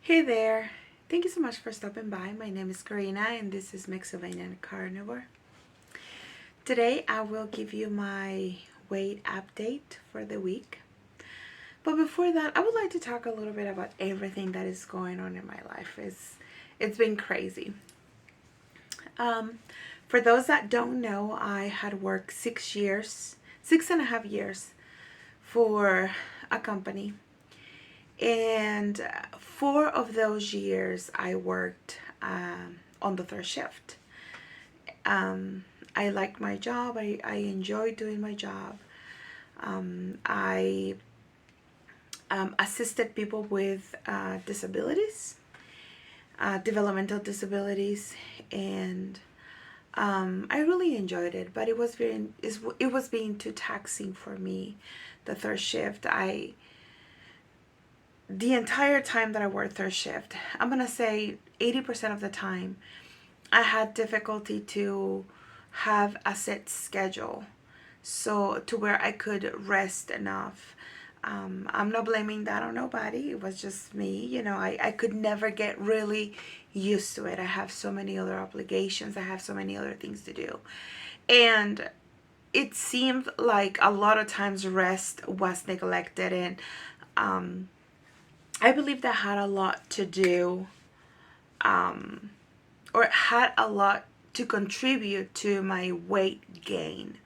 Hey there. Thank you so much for stopping by. My name is Karina and this is Mexican Carnivore. Today I will give you my weight update for the week. But before that, I would like to talk a little bit about everything that is going on in my life. It's been crazy. Um, for those that don't know, I had worked 6.5 years for a company. And 4 of those years I worked on the third shift. I liked my job. I enjoyed doing my job. I assisted people with disabilities, developmental disabilities, and I really enjoyed it. But it was being too taxing for me. The third shift, the entire time that I worked third shift, I'm gonna say 80% of the time, I had difficulty to have a set schedule, so to where I could rest enough. I'm not blaming that on nobody. It was just me. I could never get really used to it. I have so many other obligations. I have so many other things to do. And it seemed like a lot of times rest was neglected. And I believe that had a lot to do, or it had a lot to contribute to my weight gain.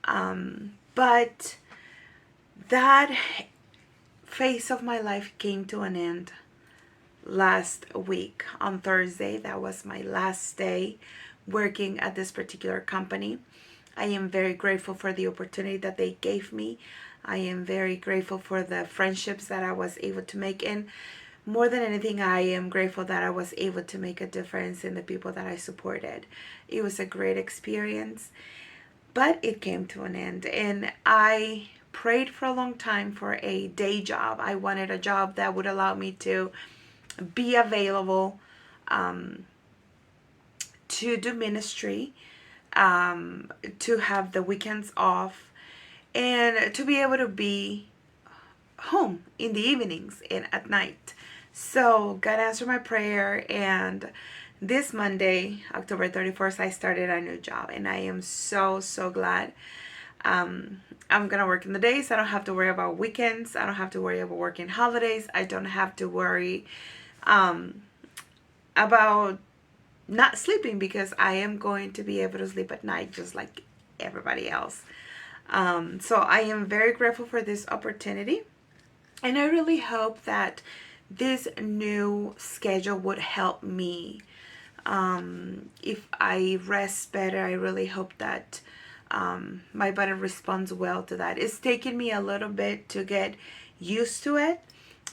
But that phase of my life came to an end last week on Thursday. That was my last day working at this particular company. I am very grateful for the opportunity that they gave me. I am very grateful for the friendships that I was able to make. And more than anything, I am grateful that I was able to make a difference in the people that I supported. It was a great experience, but it came to an end. And I prayed for a long time for a day job. I wanted a job that would allow me to be available to do ministry, to have the weekends off, and to be able to be home in the evenings and at night. So God answered my prayer, and this Monday, October 31st, I started a new job, and I am so glad. I'm gonna work in the days. I don't have to worry about weekends. I don't have to worry about working holidays. I don't have to worry about not sleeping, because I am going to be able to sleep at night just like everybody else. So I am very grateful for this opportunity, and I really hope that this new schedule would help me. If I rest better, I really hope that my body responds well to that. It's taken me a little bit to get used to it.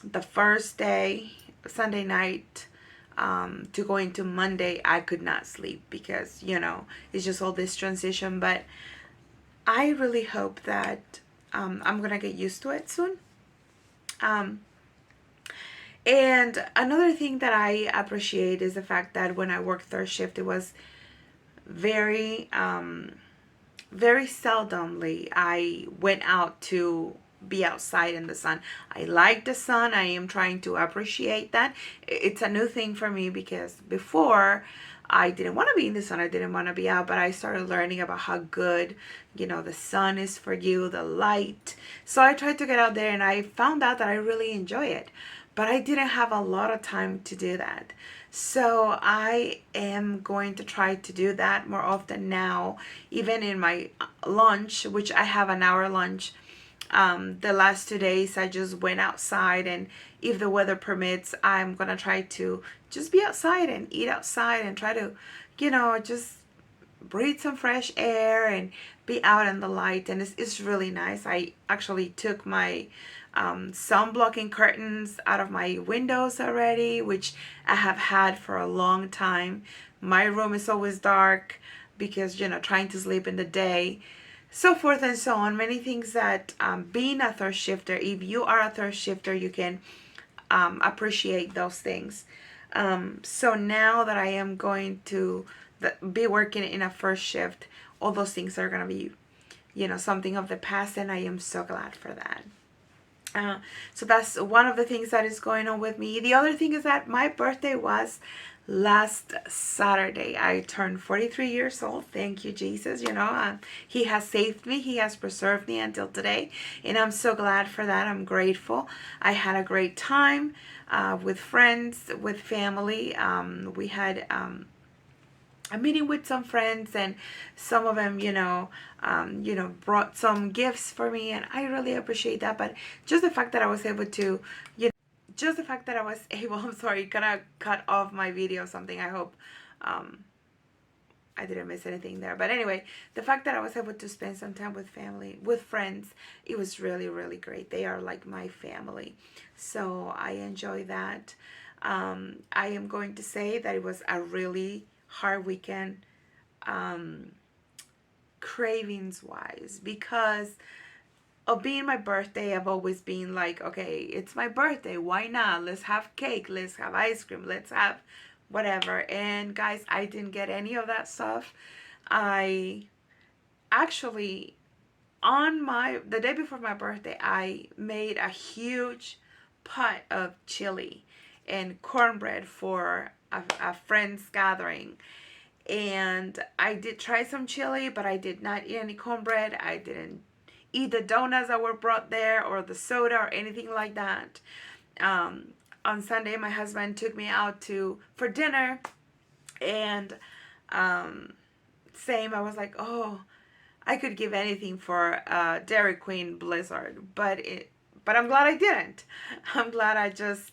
The first day, Sunday night, to go into Monday, I could not sleep because, it's just all this transition. But I really hope that I'm going to get used to it soon. And another thing that I appreciate is the fact that when I worked third shift, it was very, very seldomly I went out to be outside in the sun. I like the sun. I am trying to appreciate that. It's a new thing for me, because before I didn't want to be in the sun. I didn't want to be out, but I started learning about how good, the sun is for you, the light. So I tried to get out there, and I found out that I really enjoy it. But I didn't have a lot of time to do that. So I am going to try to do that more often now, even in my lunch, which I have an hour lunch. The last 2 days I just went outside, and if the weather permits, I'm gonna try to just be outside and eat outside and try to, just breathe some fresh air and be out in the light. And it's really nice. I actually took my sun blocking curtains out of my windows already, which I have had for a long time. My room is always dark because, trying to sleep in the day, so forth and so on. Many things that being a third shifter, if you are a third shifter, you can appreciate those things. So now that I am going to be working in a first shift, all those things are going to be, something of the past, and I am so glad for that. Uh, so that's one of the things that is going on with me. The other thing is that my birthday was last Saturday. I turned 43 years old. Thank you, Jesus. He has saved me. He has preserved me until today. And I'm so glad for that. I'm grateful. I had a great time with friends, with family. We had a meeting with some friends, and some of them, brought some gifts for me, and I really appreciate that. But just the fact that I was able to, just the fact that I was able, I'm sorry, gonna cut off my video or something. I hope um, I didn't miss anything there. But anyway, the fact that I was able to spend some time with family, with friends, it was really, really great. They are like my family. So I enjoy that. I am going to say that it was a really hard weekend, um, cravings wise, because of being my birthday. I've always been like, okay, it's my birthday. Why not? Let's have cake. Let's have ice cream. Let's have whatever. And guys, I didn't get any of that stuff. I actually, on the day before my birthday, I made a huge pot of chili and cornbread for a friend's gathering. And I did try some chili, but I did not eat any cornbread. I didn't eat the donuts that were brought there or the soda or anything like that. On Sunday, my husband took me out for dinner, and um, same. I was like, oh, I could give anything for Dairy Queen Blizzard, but I'm glad I didn't. I'm glad I just,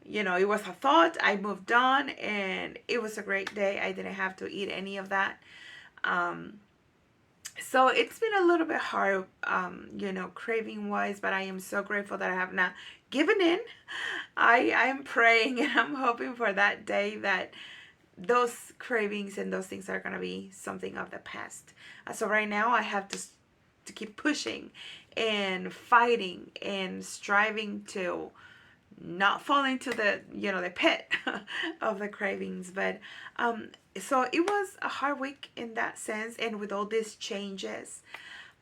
it was a thought. I moved on, and it was a great day. I didn't have to eat any of that. Um, so it's been a little bit hard, craving wise, but I am so grateful that I have not given in. I'm praying and I'm hoping for that day that those cravings and those things are going to be something of the past. So right now I have to keep pushing and fighting and striving to not fall into the pit of the cravings. But so it was a hard week in that sense, and with all these changes,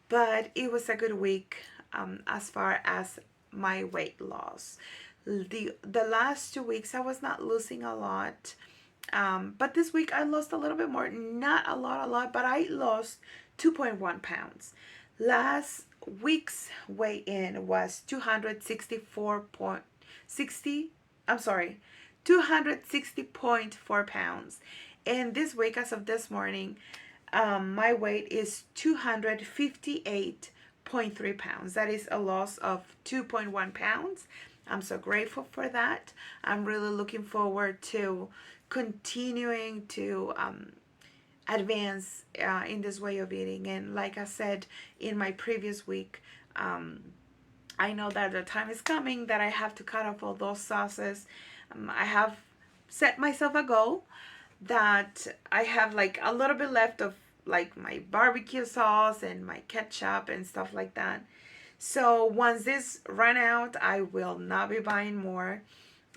but it was a good week as far as my weight loss. The last 2 weeks I was not losing a lot, but this week I lost a little bit more. Not a lot, but I lost 2.1 pounds. Last week's weigh in was 260. I'm sorry, 260.4 pounds. And this week, as of this morning, my weight is 258.3 pounds. That is a loss of 2.1 pounds. I'm so grateful for that. I'm really looking forward to continuing to advance in this way of eating. And like I said in my previous week, I know that the time is coming that I have to cut off all those sauces. I have set myself a goal that I have like a little bit left of like my barbecue sauce and my ketchup and stuff like that. So once this run out, I will not be buying more.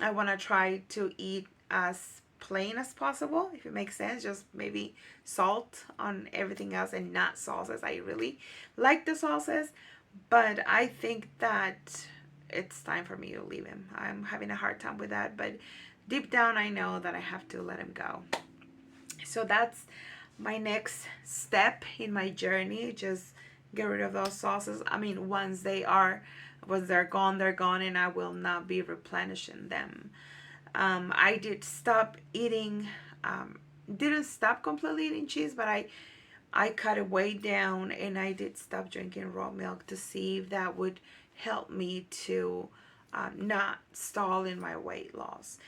I want to try to eat as plain as possible, if it makes sense. Just maybe salt on everything else and not sauces. I really like the sauces, but I think that it's time for me to leave him. I'm having a hard time with that, but deep down I know that I have to let him go. So that's my next step in my journey. Just get rid of those sauces. I mean, once they're gone, they're gone, and I will not be replenishing them. I did stop eating, didn't stop completely eating cheese, but I cut it way down, and I did stop drinking raw milk to see if that would help me to not stall in my weight loss.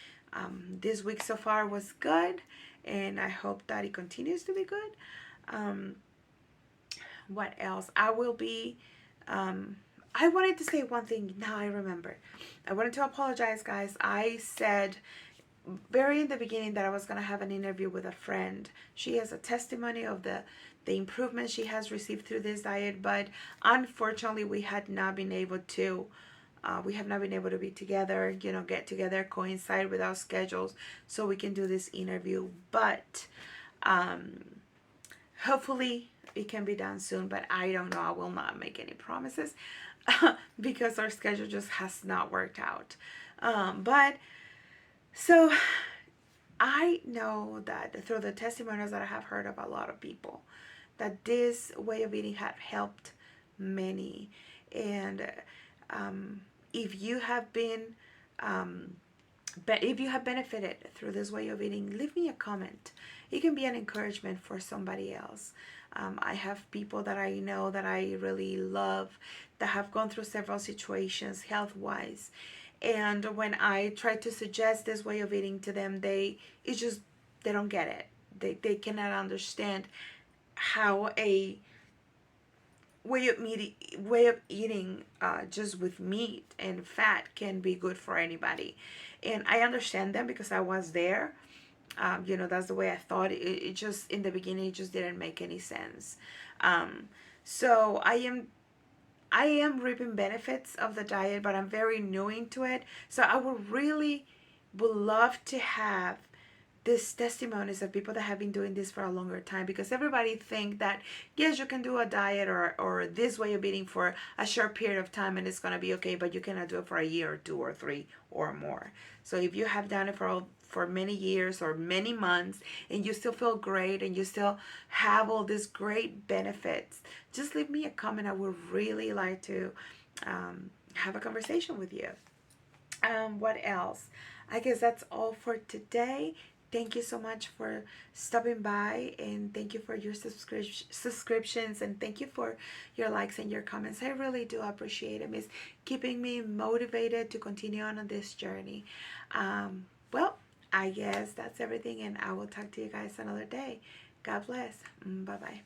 This week so far was good, and I hope that it continues to be good. Um, what else? I wanted to say one thing. Now I remember. I wanted to apologize, guys. I said very in the beginning that I was going to have an interview with a friend. She has a testimony of the improvement she has received through this diet, but unfortunately we have not been able to be together, get together, coincide with our schedules so we can do this interview. But hopefully it can be done soon, but I don't know. I will not make any promises. because our schedule just has not worked out. But so I know that through the testimonials that I have heard of a lot of people, that this way of eating had helped many. And if you have been but if you have benefited through this way of eating, leave me a comment. It can be an encouragement for somebody else. I have people that I know that I really love that have gone through several situations health wise. And when I try to suggest this way of eating to them, it's just, they don't get it. They cannot understand how a way of eating just with meat and fat can be good for anybody. And I understand them because I was there. That's the way I thought. It just, in the beginning, it just didn't make any sense. So I am reaping benefits of the diet, but I'm very new into it. So I would love to have these testimonies of people that have been doing this for a longer time, because everybody think that yes, you can do a diet or this way of eating for a short period of time and it's going to be okay, but you cannot do it for a year or two or three or more. So if you have done it for many years or many months and you still feel great and you still have all these great benefits, just leave me a comment. I would really like to have a conversation with you. What else? I guess that's all for today. Thank you so much for stopping by, and thank you for your subscriptions, and thank you for your likes and your comments. I really do appreciate it. It's keeping me motivated to continue on this journey. Well, I guess that's everything, and I will talk to you guys another day. God bless. Bye bye.